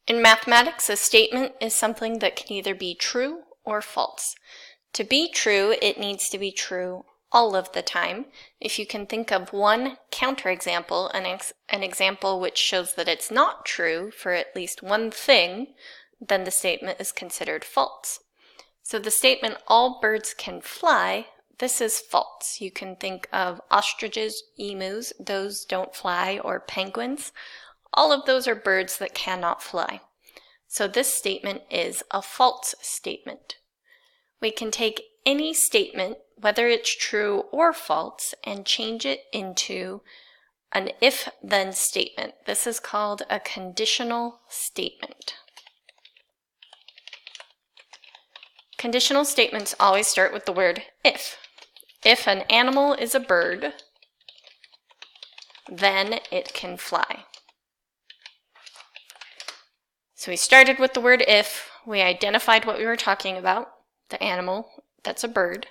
In mathematics, a statement is something that can either be true or false. To be true, it needs to be true all of the time. If you can think of one counterexample, an example which shows that it's not true for at least one thing, then the statement is considered false. So the statement, all birds can fly, this is false. You can think of ostriches, emus, those don't fly, or penguins. All of those are birds that cannot fly. So this statement is a false statement. We can take any statement, whether it's true or false, and change it into an if-then statement. This is called a conditional statement. Conditional statements always start with the word if. If an animal is a bird, then it can fly. So we started with the word if, we identified what we were talking about, the animal, that's a bird.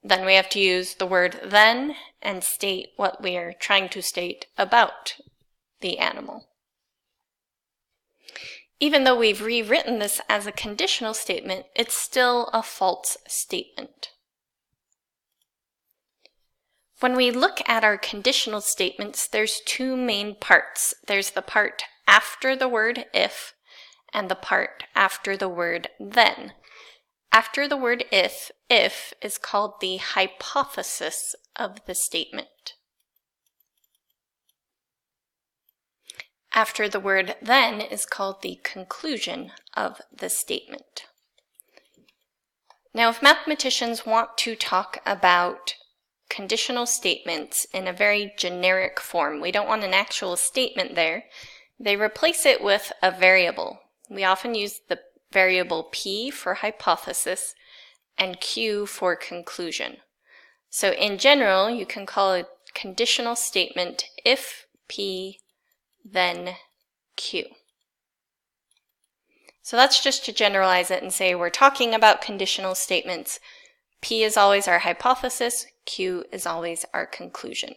Then we have to use the word then and state what we are trying to state about the animal. Even though we've rewritten this as a conditional statement, it's still a false statement. When we look at our conditional statements, there's two main parts. There's the part after the word if and the part after the word then. After the word if is called the hypothesis of the statement. After the word then is called the conclusion of the statement. Now, if mathematicians want to talk about conditional statements in a very generic form, we don't want an actual statement there, they replace it with a variable. We often use the variable p for hypothesis and q for conclusion. So in general, you can call a conditional statement if p, then q. So that's just to generalize it and say we're talking about conditional statements. P is always our hypothesis, q is always our conclusion.